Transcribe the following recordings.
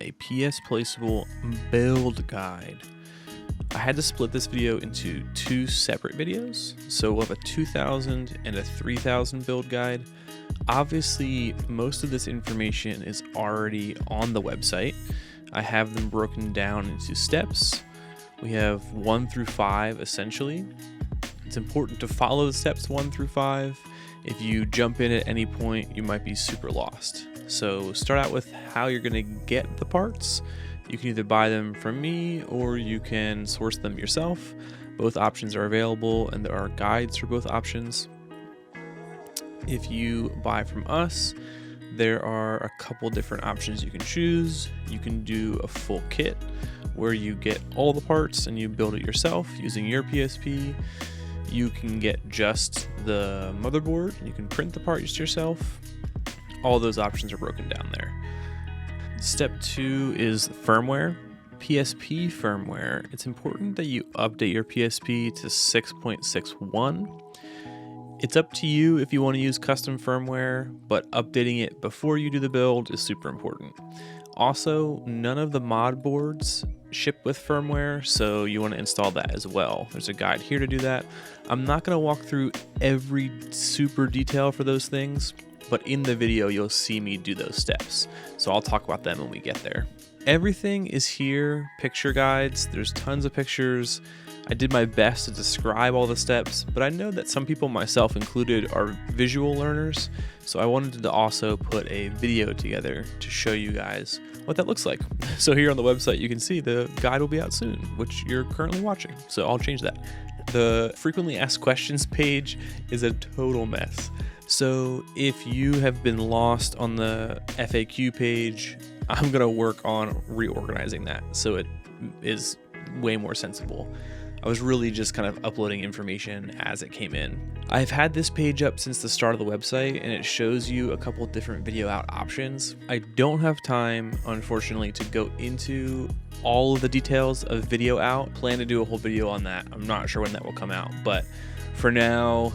a PS Placeable build guide. I had to split this video into two separate videos, so we'll have a 2000 and a 3000 build guide. Obviously, most of this information is already on the website. I have them broken down into steps. We have 1 through 5 essentially. It's important to follow the steps 1 through 5. If you jump in at any point, you might be super lost. So start out with how you're gonna get the parts. You can either buy them from me or you can source them yourself. Both options are available and there are guides for both options. If you buy from us, there are a couple different options you can choose. You can do a full kit where you get all the parts and you build it yourself using your PSP. You can get just the motherboard and you can print the part just yourself. All those options are broken down there. Step 2 is firmware. PSP firmware. It's important that you update your PSP to 6.61. It's up to you if you want to use custom firmware, but updating it before you do the build is super important. Also, none of the mod boards ship with firmware, so you want to install that as well. There's a guide here to do that. I'm not going to walk through every super detail for those things, but in the video you'll see me do those steps. So I'll talk about them when we get there. Everything is here, picture guides, there's tons of pictures. I did my best to describe all the steps, but I know that some people, myself included, are visual learners, so I wanted to also put a video together to show you guys what that looks like. So here on the website you can see the guide will be out soon, which you're currently watching, so I'll change that. The frequently asked questions page is a total mess. So if you have been lost on the FAQ page, I'm gonna work on reorganizing that so it is way more sensible. I was really just kind of uploading information as it came in. I've had this page up since the start of the website and it shows you a couple different video out options. I don't have time, unfortunately, to go into all of the details of video out. Plan to do a whole video on that. I'm not sure when that will come out, but for now,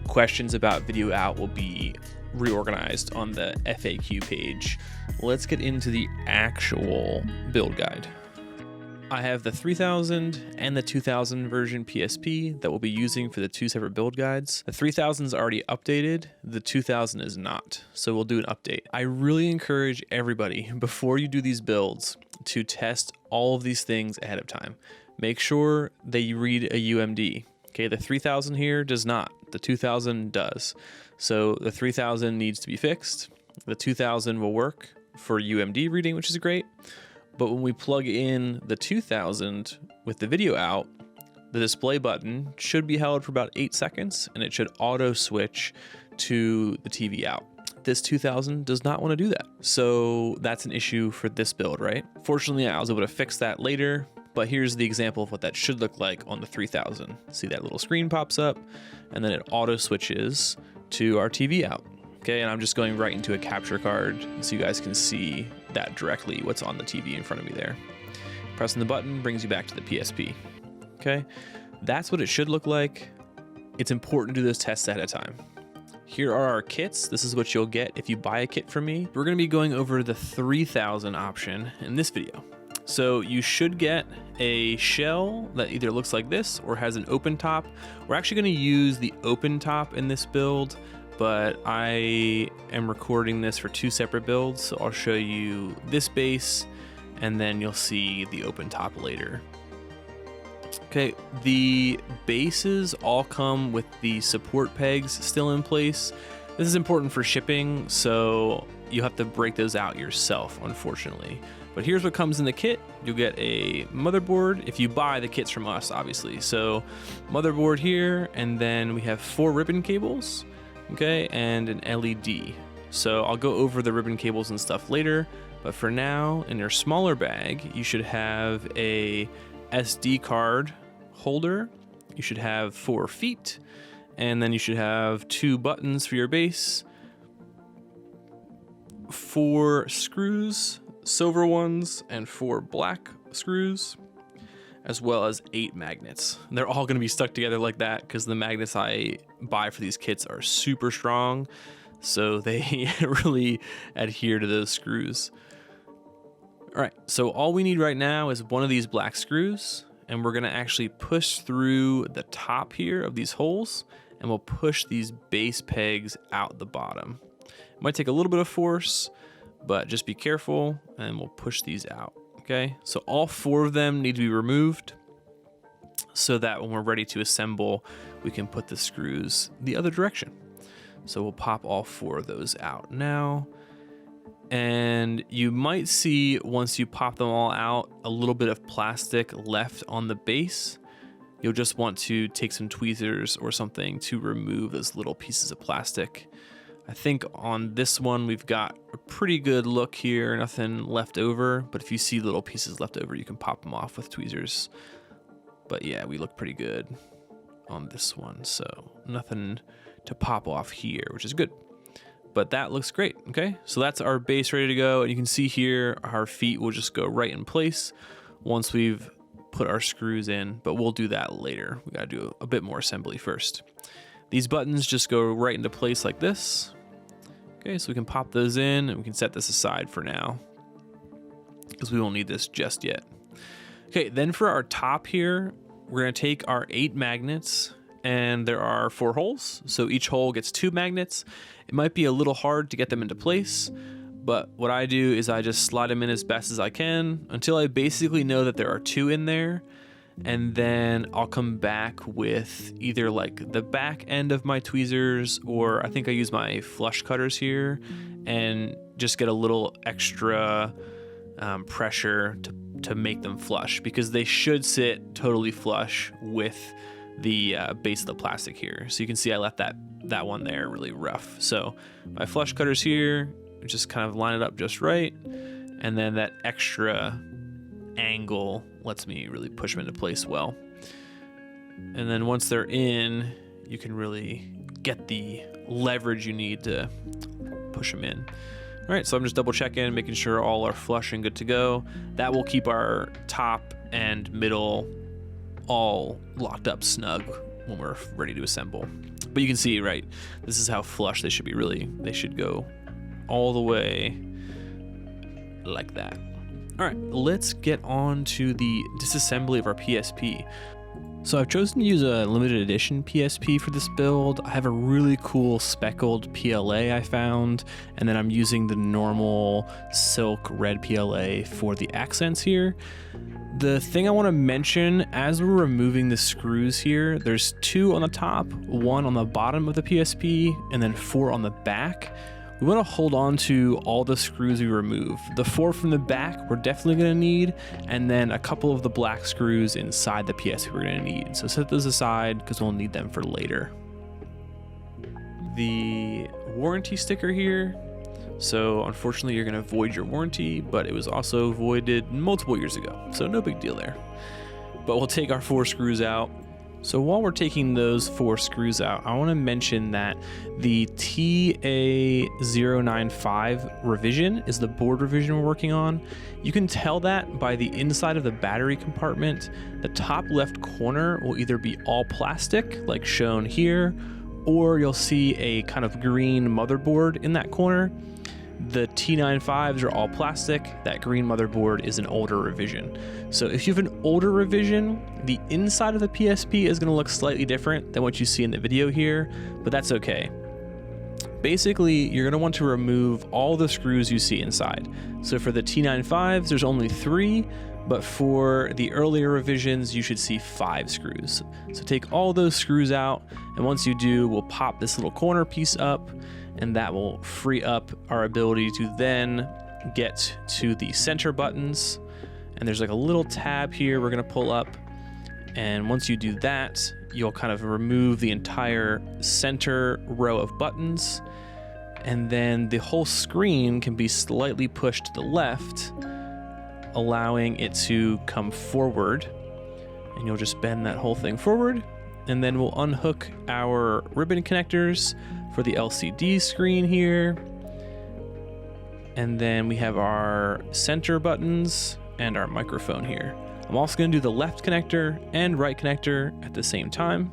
questions about video out will be reorganized on the FAQ page. Let's get into the actual build guide. I have the 3000 and the 2000 version PSP that we'll be using for the two separate build guides. The 3000 is already updated, the 2000 is not, so we'll do an update. I really encourage everybody, before you do these builds, to test all of these things ahead of time. Make sure that you read a UMD. Okay, the 3000 here does not, the 2000 does. So the 3000 needs to be fixed. The 2000 will work for UMD reading, which is great. But when we plug in the 2000 with the video out, the display button should be held for about 8 seconds and it should auto switch to the TV out. This 2000 does not want to do that. So that's an issue for this build, right? Fortunately, I was able to fix that later, but here's the example of what that should look like on the 3000. See that little screen pops up and then it auto switches to our TV out. Okay, and I'm just going right into a capture card so you guys can see that directly, what's on the TV in front of me there. Pressing the button brings you back to the PSP. Okay, that's what it should look like. It's important to do those tests ahead of time. Here are our kits. This is what you'll get if you buy a kit from me. We're gonna be going over the 3000 option in this video. So you should get a shell that either looks like this or has an open top. We're actually gonna use the open top in this build, but I am recording this for two separate builds, so I'll show you this base and then you'll see the open top later. Okay, the bases all come with the support pegs still in place. This is important for shipping, so you have to break those out yourself, unfortunately. But here's what comes in the kit. You'll get a motherboard if you buy the kits from us, obviously. So motherboard here, and then we have 4 ribbon cables. Okay, and an LED. So I'll go over the ribbon cables and stuff later, but for now, in your smaller bag, you should have a SD card holder. You should have 4 feet, and then you should have 2 buttons for your base, 4 screws, silver ones, and 4 black screws, as well as 8 magnets. And they're all gonna be stuck together like that because the magnets I buy for these kits are super strong, so they really adhere to those screws. All right, so all we need right now is one of these black screws, and we're gonna actually push through the top here of these holes, and we'll push these base pegs out the bottom. It might take a little bit of force, but just be careful, and we'll push these out, okay? So all 4 of them need to be removed so that when we're ready to assemble, we can put the screws the other direction. So we'll pop all 4 of those out now. And you might see, once you pop them all out, a little bit of plastic left on the base. You'll just want to take some tweezers or something to remove those little pieces of plastic. I think on this one, we've got a pretty good look here, nothing left over, but if you see little pieces left over, you can pop them off with tweezers. But yeah, we look pretty good on this one, so nothing to pop off here, which is good. But that looks great, okay? So that's our base ready to go, and you can see here, our feet will just go right in place once we've put our screws in, but we'll do that later. We gotta do a bit more assembly first. These buttons just go right into place like this. Okay, so we can pop those in, and we can set this aside for now, because we won't need this just yet. Okay, then for our top here, we're gonna take our 8 magnets, and there are 4 holes, so each hole gets 2 magnets. It might be a little hard to get them into place, but what I do is I just slide them in as best as I can until I basically know that there are 2 in there, and then I'll come back with either like the back end of my tweezers, or I think I use my flush cutters here, and just get a little extra pressure to make them flush, because they should sit totally flush with the base of the plastic here. So you can see I left that one there really rough. So my flush cutters here, just kind of line it up just right, and then that extra angle lets me really push them into place well. And then once they're in, you can really get the leverage you need to push them in. All right, so I'm just double checking, making sure all are flush and good to go. That will keep our top and middle all locked up snug when we're ready to assemble. But you can see, right, this is how flush they should be. Really, they should go all the way like that. All right, let's get on to the disassembly of our PSP. So I've chosen to use a limited edition PSP for this build. I have a really cool speckled PLA I found, and then I'm using the normal silk red PLA for the accents here. The thing I want to mention, as we're removing the screws here, there's 2 on the top, 1 on the bottom of the PSP, and then 4 on the back. We want to hold on to all the screws we remove. The 4 from the back we're definitely going to need, and then a couple of the black screws inside the PSP we're going to need. So set those aside because we'll need them for later. The warranty sticker here. So unfortunately you're going to void your warranty, but it was also voided multiple years ago, so no big deal there. But we'll take our 4 screws out. So while we're taking those 4 screws out, I want to mention that the TA095 revision is the board revision we're working on. You can tell that by the inside of the battery compartment. The top left corner will either be all plastic, like shown here, or you'll see a kind of green motherboard in that corner. The T95s are all plastic. That green motherboard is an older revision. So if you have an older revision, the inside of the PSP is going to look slightly different than what you see in the video here, but that's okay. Basically, you're going to want to remove all the screws you see inside. So for the T95s, there's only 3, but for the earlier revisions, you should see 5 screws. So take all those screws out, and once you do, we'll pop this little corner piece up, and that will free up our ability to then get to the center buttons. And there's like a little tab here we're gonna pull up, and once you do that, you'll kind of remove the entire center row of buttons, and then the whole screen can be slightly pushed to the left, allowing it to come forward, and you'll just bend that whole thing forward, and then we'll unhook our ribbon connectors for the LCD screen here, and then we have our center buttons and our microphone here. I'm also going to do the left connector and right connector at the same time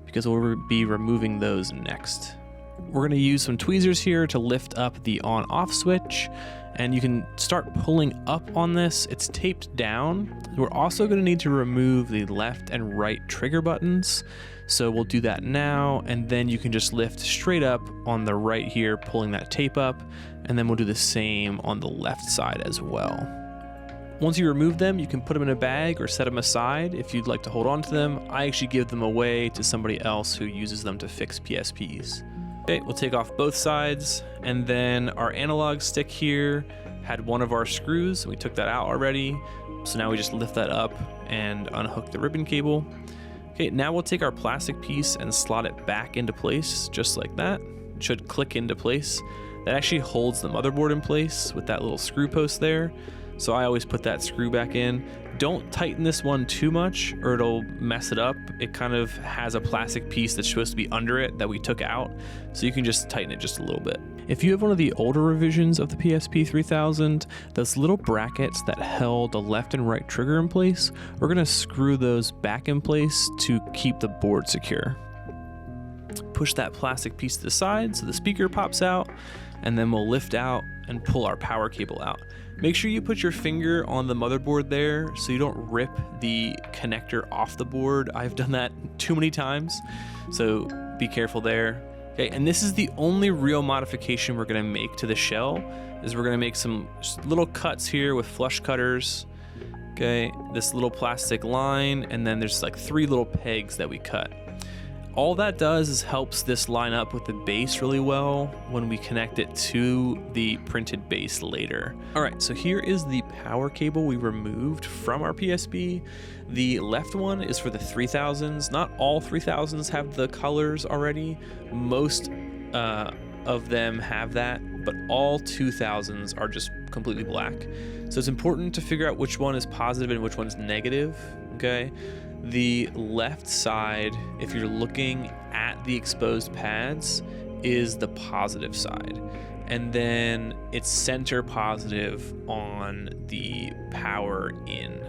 because we'll be removing those next. We're going to use some tweezers here to lift up the on-off switch, and you can start pulling up on this. It's taped down. We're also going to need to remove the left and right trigger buttons. So we'll do that now, and then you can just lift straight up on the right here, pulling that tape up, and then we'll do the same on the left side as well. Once you remove them, you can put them in a bag or set them aside if you'd like to hold on to them. I actually give them away to somebody else who uses them to fix PSPs. Okay, we'll take off both sides, and then our analog stick here had one of our screws. We took that out already, so now we just lift that up and unhook the ribbon cable. Okay, now we'll take our plastic piece and slot it back into place, just like that. It should click into place. That actually holds the motherboard in place with that little screw post there. So I always put that screw back in. Don't tighten this one too much or it'll mess it up. It kind of has a plastic piece that's supposed to be under it that we took out, so you can just tighten it just a little bit. If you have one of the older revisions of the PSP 3000, those little brackets that held the left and right trigger in place, we're gonna screw those back in place to keep the board secure. Push that plastic piece to the side so the speaker pops out, and then we'll lift out and pull our power cable out. Make sure you put your finger on the motherboard there so you don't rip the connector off the board. I've done that too many times, so be careful there. Okay, and this is the only real modification we're gonna make to the shell, is we're gonna make some little cuts here with flush cutters. Okay, this little plastic line, and then there's like 3 little pegs that we cut. All that does is helps this line up with the base really well when we connect it to the printed base later. All right, so here is the power cable we removed from our PSP. The left one is for the 3000s. Not all 3000s have the colors already. Most of them have that, but all 2000s are just completely black. So it's important to figure out which one is positive and which one's negative, okay? The left side, if you're looking at the exposed pads, is the positive side. And then it's center positive on the power in.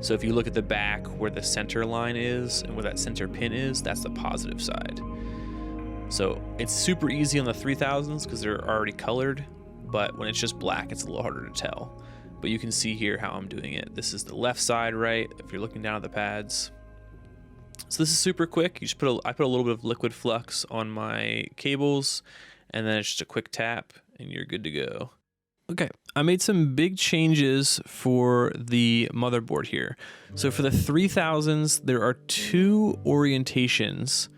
So if you look at the back where the center line is and where that center pin is, that's the positive side. So it's super easy on the 3000s because they're already colored, but when it's just black, it's a little harder to tell. But you can see here how I'm doing it. This is the left side, right? If you're looking down at the pads. So this is super quick. You just I put a little bit of liquid flux on my cables, and then it's just a quick tap and you're good to go. Okay, I made some big changes for the motherboard here. So for the 3000s, there are 2 orientations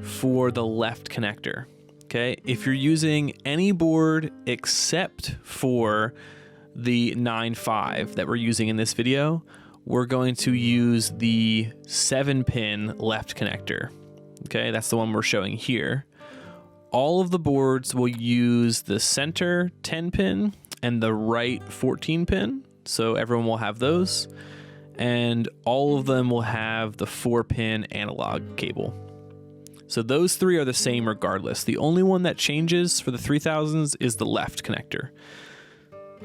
for the left connector. Okay, if you're using any board except for the 9.5 that we're using in this video, we're going to use the 7-pin left connector. Okay, that's the one we're showing here. All of the boards will use the center 10-pin and the right 14-pin, so everyone will have those. And all of them will have the 4-pin analog cable. So those 3 are the same regardless. The only one that changes for the 3000s is the left connector.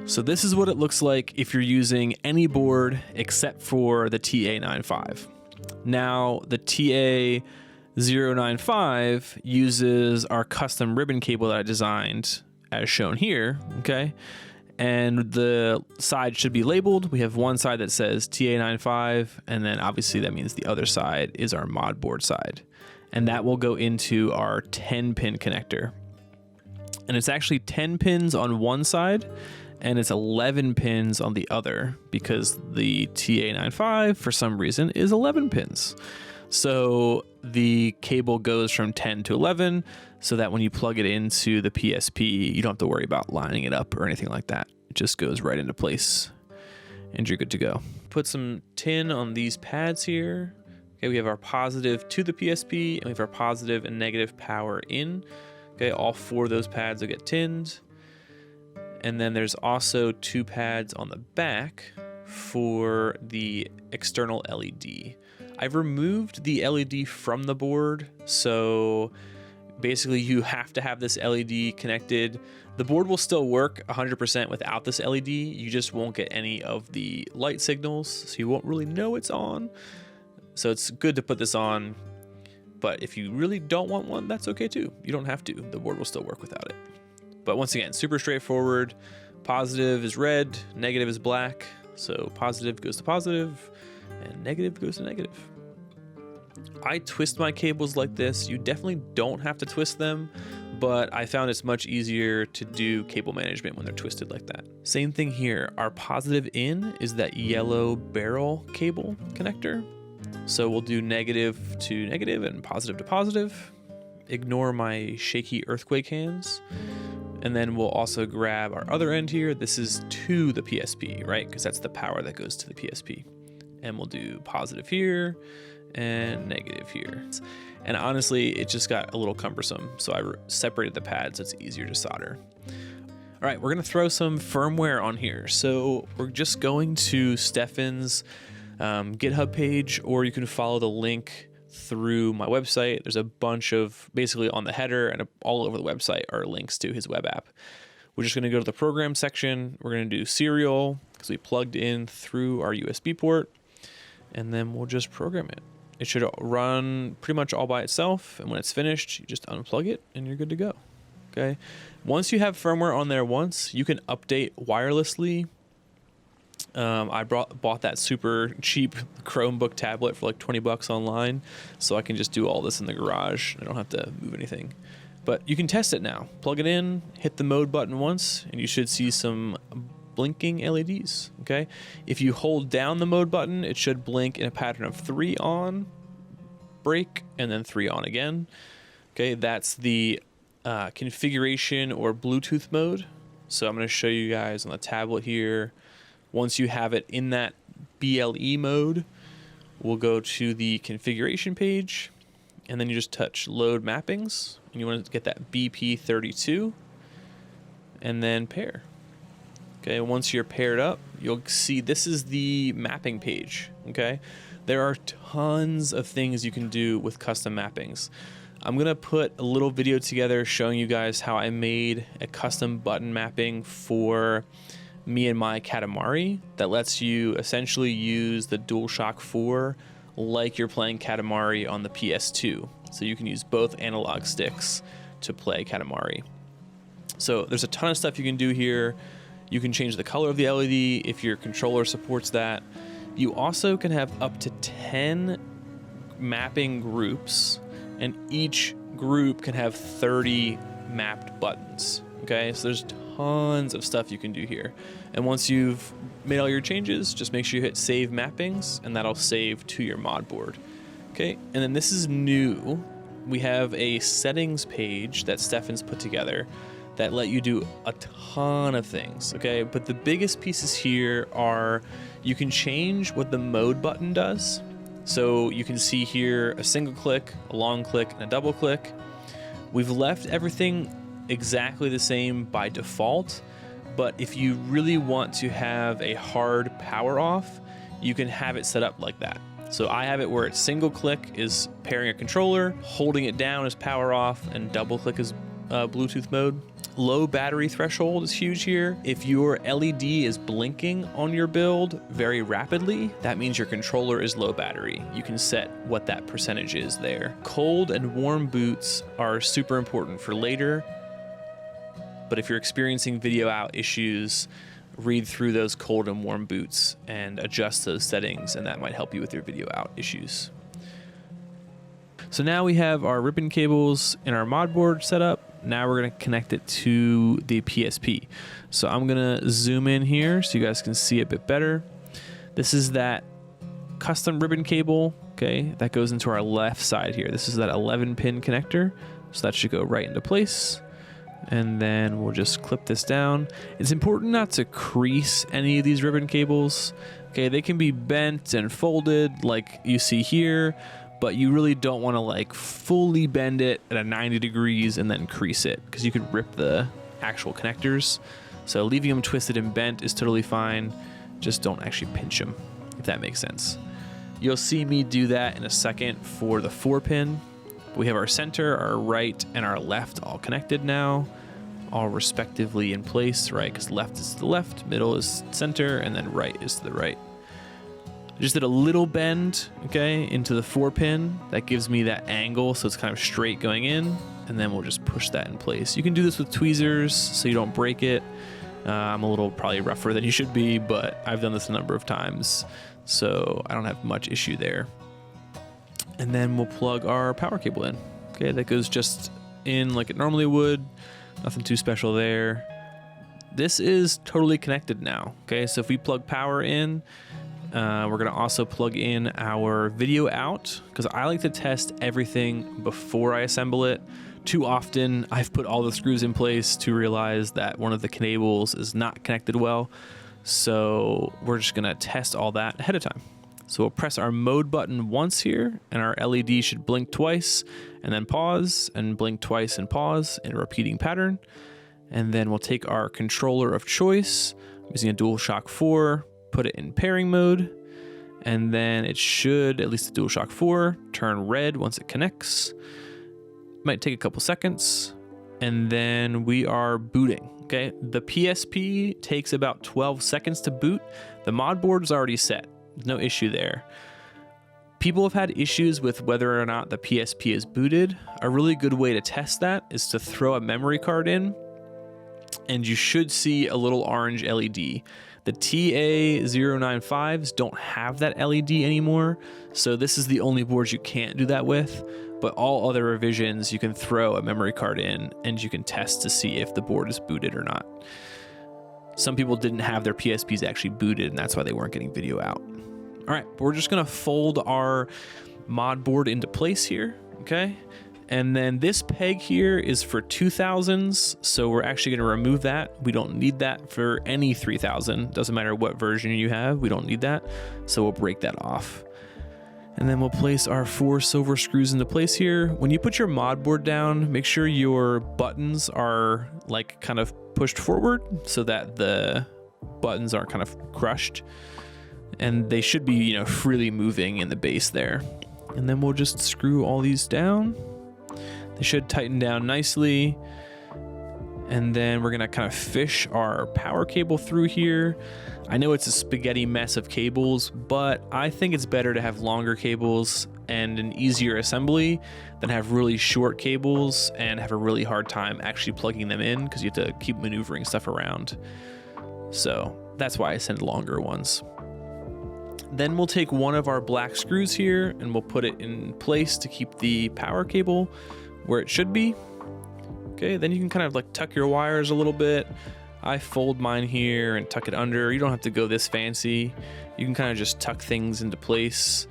So this is what it looks like if you're using any board except for the TA95. Now the TA095 uses our custom ribbon cable that I designed as shown here, okay? And the side should be labeled. We have one side that says TA95, and then obviously that means the other side is our mod board side. And that will go into our 10-pin connector. And it's actually 10 pins on one side, and it's 11 pins on the other, because the TA95 for some reason is 11 pins. So the cable goes from 10 to 11 so that when you plug it into the PSP, you don't have to worry about lining it up or anything like that. It just goes right into place and you're good to go. Put some tin on these pads here. Okay, we have our positive to the PSP and we have our positive and negative power in. Okay, all 4 of those pads will get tinned. And then there's also 2 pads on the back for the external LED. I've removed the LED from the board, so basically you have to have this LED connected. The board will still work 100% without this LED. You just won't get any of the light signals, so you won't really know it's on. So it's good to put this on, but if you really don't want one, that's okay too. You don't have to. The board will still work without it. But once again, super straightforward. positive is red, negative is black. So positive goes to positive and negative goes to negative. I twist my cables like this. You definitely don't have to twist them, but I found it's much easier to do cable management when they're twisted like that. Same thing here. Our positive in is that yellow barrel cable connector. So we'll do negative to negative and positive to positive. Ignore my shaky earthquake hands. And then we'll also grab our other end here. This is to the PSP, right? Because that's the power that goes to the PSP. And we'll do positive here and negative here. And honestly, it just got a little cumbersome. So I separated the pads so it's easier to solder. All right, we're gonna throw some firmware on here. So we're just going to Stephens GitHub page, or you can follow the link through my website. There's a bunch of, basically on the header and all over the website are links to his web app. We're just gonna go to the program section. We're gonna do serial because we plugged in through our USB port, and then we'll just program it. It should run pretty much all by itself, and when it's finished, you just unplug it and you're good to go. Okay. Once you have firmware on there once, you can update wirelessly. I bought that super cheap Chromebook tablet for like 20 bucks online, so I can just do all this in the garage. I don't have to move anything. But you can test it now. Plug it in, hit the mode button once, and you should see some blinking LEDs. Okay. If you hold down the mode button, it should blink in a pattern of 3 on, break, and then 3 on again. Okay. That's the configuration or Bluetooth mode. So I'm going to show you guys on the tablet here. Once you have it in that BLE mode, we'll go to the configuration page, and then you just touch load mappings, and you want to get that BP32 and then pair. Okay, once you're paired up, you'll see this is the mapping page. Okay, there are tons of things you can do with custom mappings. I'm gonna put a little video together showing you guys how I made a custom button mapping for me and my Katamari that lets you essentially use the DualShock 4 like you're playing Katamari on the PS2. So you can use both analog sticks to play Katamari. So there's a ton of stuff you can do here. You can change the color of the LED if your controller supports that. You also can have up to 10 mapping groups, and each group can have 30 mapped buttons. Okay, so there's tons of stuff you can do here. And once you've made all your changes, just make sure you hit save mappings, and that'll save to your mod board. Okay, and then this is new. We have a settings page that Stephens put together that let you do a ton of things, okay? But the biggest pieces here are you can change what the mode button does. So you can see here a single click, a long click, and a double click. We've left everything exactly the same by default, but if you really want to have a hard power off, you can have it set up like that. So I have it where it's single click is pairing a controller, holding it down is power off, and double click is Bluetooth mode. Low battery threshold is huge here. If your LED is blinking on your build very rapidly, that means your controller is low battery. You can set what that percentage is there. Cold and warm boots are super important for later, but if you're experiencing video out issues, read through those cold and warm boots and adjust those settings, and that might help you with your video out issues. So now we have our ribbon cables in our mod board set up. Now we're going to connect it to the PSP. So I'm going to zoom in here so you guys can see a bit better. This is that custom ribbon cable, okay, that goes into our left side here. This is that 11-pin connector, so that should go right into place. And then we'll just clip this down. It's important not to crease any of these ribbon cables. Okay, they can be bent and folded like you see here, but you really don't want to like fully bend it at a 90 degrees and then crease it, because you could rip the actual connectors. So leaving them twisted and bent is totally fine. Just don't actually pinch them, if that makes sense. You'll see me do that in a second for the 4-pin. We have our center, our right, and our left all connected now, all respectively in place, right? Because left is to the left, middle is center, and then right is to the right. I just did a little bend, okay, into the 4-pin. That gives me that angle, so it's kind of straight going in, and then we'll just push that in place. You can do this with tweezers so you don't break it. I'm a little probably rougher than you should be, but I've done this a number of times, so I don't have much issue there. And then we'll plug our power cable in. Okay, that goes just in like it normally would. Nothing too special there. This is totally connected now. Okay, so if we plug power in, we're gonna also plug in our video out, because I like to test everything before I assemble it. Too often I've put all the screws in place to realize that one of the cables is not connected well. So we're just gonna test all that ahead of time. So we'll press our mode button once here, and our LED should blink twice and then pause, and blink twice and pause in a repeating pattern. And then we'll take our controller of choice, using a DualShock 4, put it in pairing mode, and then it should, at least the DualShock 4, turn red once it connects. Might take a couple seconds, and then we are booting. Okay, the PSP takes about 12 seconds to boot. The mod board is already set. No issue there. People have had issues with whether or not the PSP is booted. A really good way to test that is to throw a memory card in, and you should see a little orange LED. The TA095s don't have that LED anymore, so this is the only board you can't do that with. But all other revisions, you can throw a memory card in and you can test to see if the board is booted or not. Some people didn't have their PSPs actually booted, and that's why they weren't getting video out. All right, we're just gonna fold our mod board into place here, okay? And then this peg here is for 2000s, so we're actually gonna remove that. We don't need that for any 3000. Doesn't matter what version you have, we don't need that. So we'll break that off. And then we'll place our 4 silver screws into place here. When you put your mod board down, make sure your buttons are like kind of pushed forward so that the buttons aren't kind of crushed. And they should be, you know, freely moving in the base there. And then we'll just screw all these down. They should tighten down nicely. And then we're gonna kind of fish our power cable through here. I know it's a spaghetti mess of cables, but I think it's better to have longer cables and an easier assembly than have really short cables and have a really hard time actually plugging them in, because you have to keep maneuvering stuff around. So that's why I send longer ones. Then we'll take one of our black screws here and we'll put it in place to keep the power cable where it should be. Okay, then you can kind of like tuck your wires a little bit. I fold mine here and tuck it under. You don't have to go this fancy. You can kind of just tuck things into place.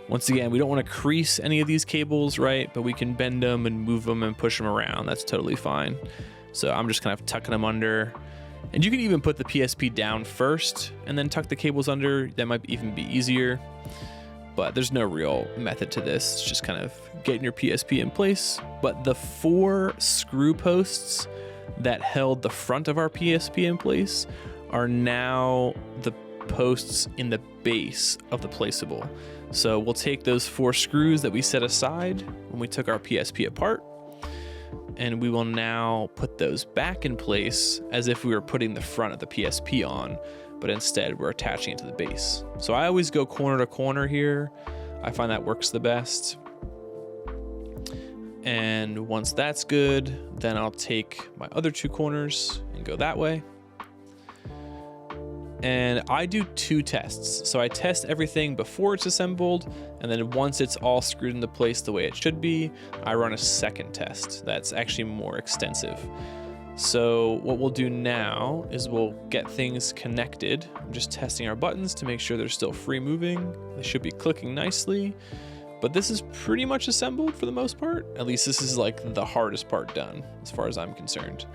Once again, we don't want to crease any of these cables, right? But we can bend them and move them and push them around. That's totally fine. So I'm just kind of tucking them under. And you can even put the PSP down first and then tuck the cables under. That might even be easier. But there's no real method to this. It's just kind of getting your PSP in place. But the 4 screw posts that held the front of our PSP in place are now the posts in the base of the placeable. So we'll take those 4 screws that we set aside when we took our PSP apart, and we will now put those back in place as if we were putting the front of the PSP on, but instead we're attaching it to the base. So I always go corner to corner here. I find that works the best. And once that's good, then I'll take my other 2 corners and go that way. And I do 2 tests. So I test everything before it's assembled, and then once it's all screwed into place the way it should be, I run a second test that's actually more extensive. So what we'll do now is we'll get things connected. I'm just testing our buttons to make sure they're still free moving. They should be clicking nicely. But this is pretty much assembled for the most part. At least this is like the hardest part done as far as I'm concerned.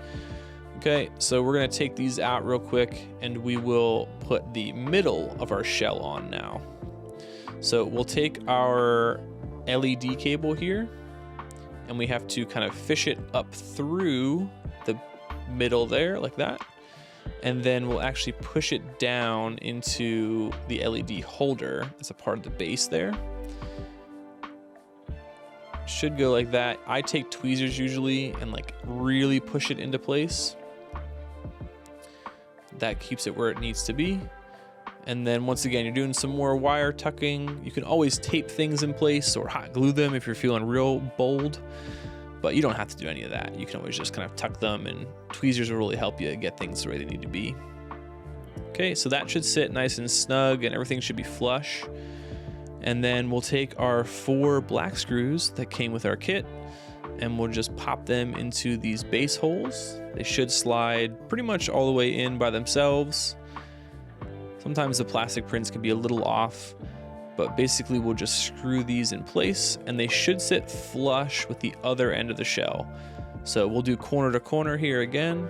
Okay, so we're gonna take these out real quick and we will put the middle of our shell on now. So we'll take our LED cable here and we have to kind of fish it up through the middle there like that. And then we'll actually push it down into the LED holder as a part of the base there. Should go like that. I take tweezers usually and like really push it into place. That keeps it where it needs to be. And then once again, you're doing some more wire tucking. You can always tape things in place or hot glue them if you're feeling real bold. but you don't have to do any of that. You can always just kind of tuck them, and tweezers will really help you get things the way they need to be. Okay, so that should sit nice and snug and everything should be flush. And then we'll take our 4 black screws that came with our kit and we'll just pop them into these base holes. They should slide pretty much all the way in by themselves. Sometimes the plastic prints can be a little off, but basically we'll just screw these in place and they should sit flush with the other end of the shell. So we'll do corner to corner here again,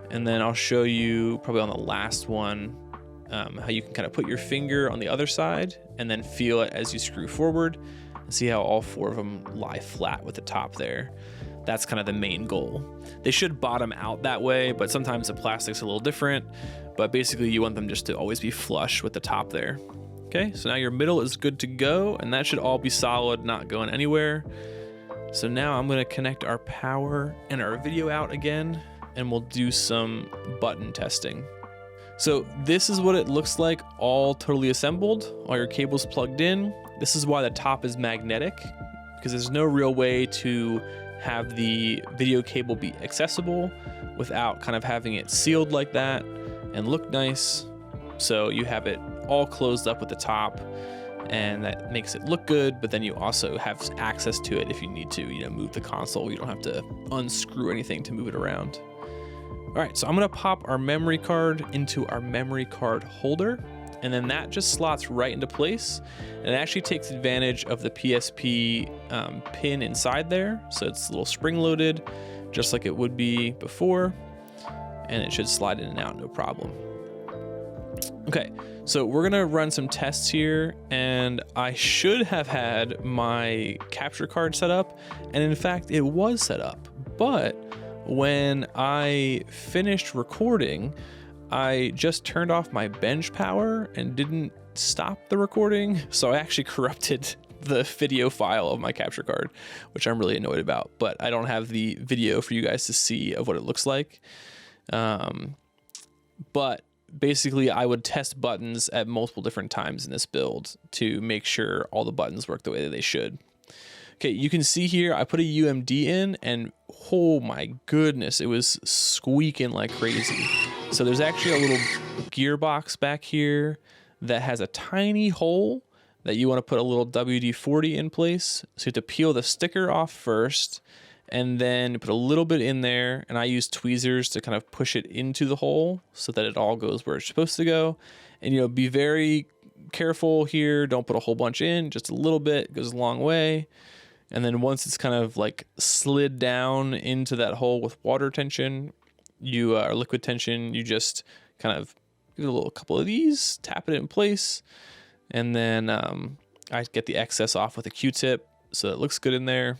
and then I'll show you probably on the last one how you can kind of put your finger on the other side and then feel it as you screw forward and see how all 4 of them lie flat with the top there. That's kind of the main goal. They should bottom out that way, but sometimes the plastic's a little different, but basically you want them just to always be flush with the top there. Okay, so now your middle is good to go, and that should all be solid, not going anywhere. So now I'm gonna connect our power and our video out again, and we'll do some button testing. So this is what it looks like all totally assembled, all your cables plugged in. This is why the top is magnetic, because there's no real way to have the video cable be accessible without kind of having it sealed like that and look nice. So you have it all closed up with the top, and that makes it look good, but then you also have access to it if you need to, move the console. You don't have to unscrew anything to move it around. All right, so I'm gonna pop our memory card into our memory card holder, and then that just slots right into place. And it actually takes advantage of the PSP pin inside there. So it's a little spring loaded, just like it would be before, and it should slide in and out, no problem. Okay, so we're gonna run some tests here, and I should have had my capture card set up, and in fact, it was set up, but when I finished recording, I just turned off my bench power and didn't stop the recording, so I actually corrupted the video file of my capture card, which I'm really annoyed about, but I don't have the video for you guys to see of what it looks like. But basically I would test buttons at multiple different times in this build to make sure all the buttons work the way that they should. Okay, you can see here, I put a UMD in, and oh my goodness, it was squeaking like crazy. So there's actually a little gearbox back here that has a tiny hole that you want to put a little WD-40 in place. So you have to peel the sticker off first, and then put a little bit in there, and I use tweezers to kind of push it into the hole so that it all goes where it's supposed to go. And be very careful here, don't put a whole bunch in, just a little bit goes a long way. And then once it's kind of like slid down into that hole with water tension, or liquid tension, you just kind of give it a couple of these, tap it in place, and then I get the excess off with a Q-tip so it looks good in there.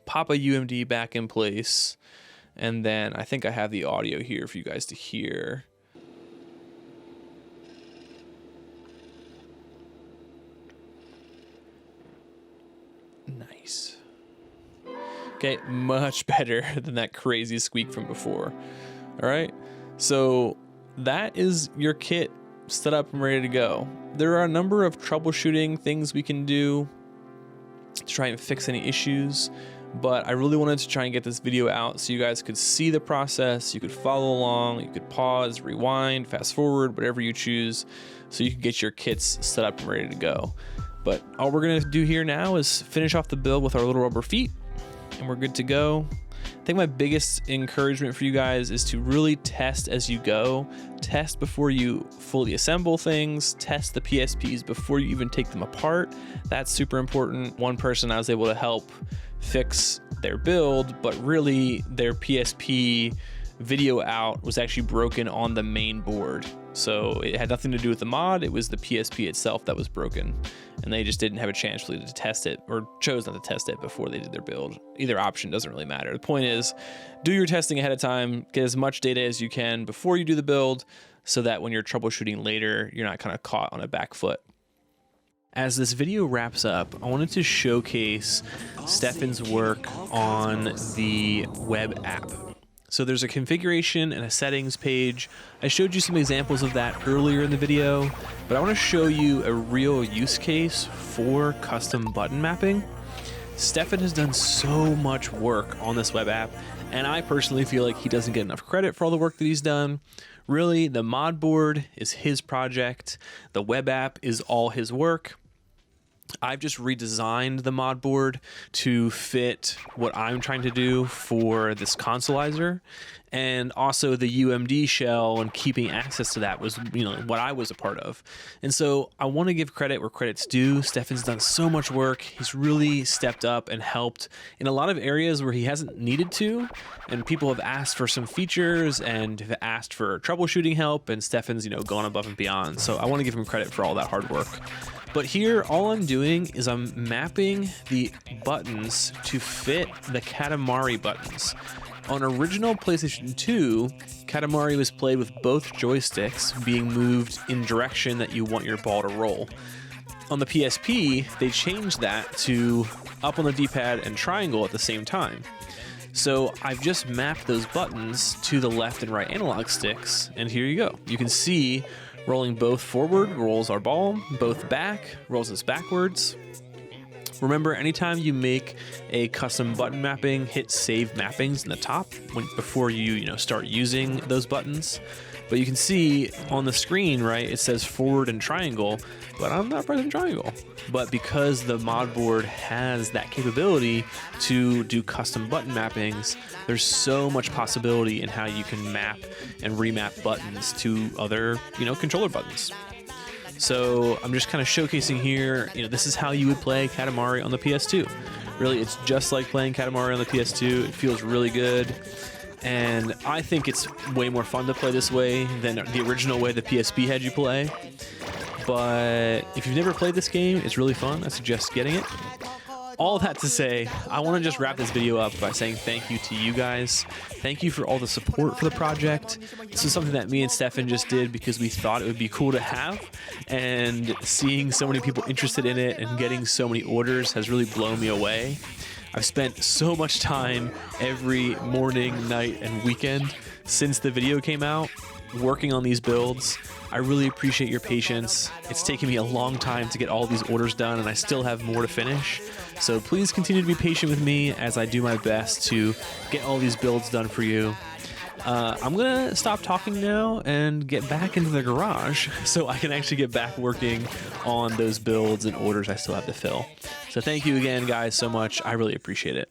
Pop a UMD back in place, and then I think I have the audio here for you guys to hear. Nice. Okay, much better than that crazy squeak from before. All right, so that is your kit set up and ready to go. There are a number of troubleshooting things we can do to try and fix any issues, but I really wanted to try and get this video out so you guys could see the process, you could follow along, you could pause, rewind, fast forward, whatever you choose, so you can get your kits set up and ready to go. But all we're gonna do here now is finish off the build with our little rubber feet, and we're good to go. I think my biggest encouragement for you guys is to really test as you go. Test before you fully assemble things, test the PSPs before you even take them apart. That's super important. One person I was able to help fix their build, but really their PSP video out was actually broken on the main board. So it had nothing to do with the mod, it was the PSP itself that was broken. And they just didn't have a chance really to test it, or chose not to test it before they did their build. Either option doesn't really matter. The point is, do your testing ahead of time, get as much data as you can before you do the build, so that when you're troubleshooting later, you're not kind of caught on a back foot. As this video wraps up, I wanted to showcase Stephens' work on the web app. So there's a configuration and a settings page. I showed you some examples of that earlier in the video, but I want to show you a real use case for custom button mapping. Stefan has done so much work on this web app, and I personally feel like he doesn't get enough credit for all the work that he's done. Really, the mod board is his project. The web app is all his work. I've just redesigned the mod board to fit what I'm trying to do for this consolizer, and also the UMD shell and keeping access to that was, what I was a part of. And so I want to give credit where credit's due. Stefan's done so much work. He's really stepped up and helped in a lot of areas where he hasn't needed to, and people have asked for some features and have asked for troubleshooting help, and Stefan's, gone above and beyond. So I want to give him credit for all that hard work. But here, all I'm doing is I'm mapping the buttons to fit the Katamari buttons. On original PlayStation 2, Katamari was played with both joysticks being moved in direction that you want your ball to roll. On the PSP, they changed that to up on the D-pad and triangle at the same time. So I've just mapped those buttons to the left and right analog sticks, and here you go. You can see rolling both forward rolls our ball, both back rolls us backwards. Remember, anytime you make a custom button mapping, hit save mappings in the top before you start using those buttons. But you can see on the screen, right, it says forward and triangle, but I'm not pressing triangle. But because the mod board has that capability to do custom button mappings, there's so much possibility in how you can map and remap buttons to other, controller buttons. So I'm just kind of showcasing here, this is how you would play Katamari on the PS2. Really, it's just like playing Katamari on the PS2. It feels really good. And I think it's way more fun to play this way than the original way the PSP had you play. But if you've never played this game, it's really fun. I suggest getting it. All that to say, I want to just wrap this video up by saying thank you to you guys. Thank you for all the support for the project. This is something that me and Stefan just did because we thought it would be cool to have, and seeing so many people interested in it and getting so many orders has really blown me away. I've spent so much time every morning, night, and weekend since the video came out working on these builds. I really appreciate your patience. It's taken me a long time to get all these orders done, and I still have more to finish. So please continue to be patient with me as I do my best to get all these builds done for you. I'm gonna stop talking now and get back into the garage so I can actually get back working on those builds and orders I still have to fill. So thank you again, guys, so much. I really appreciate it.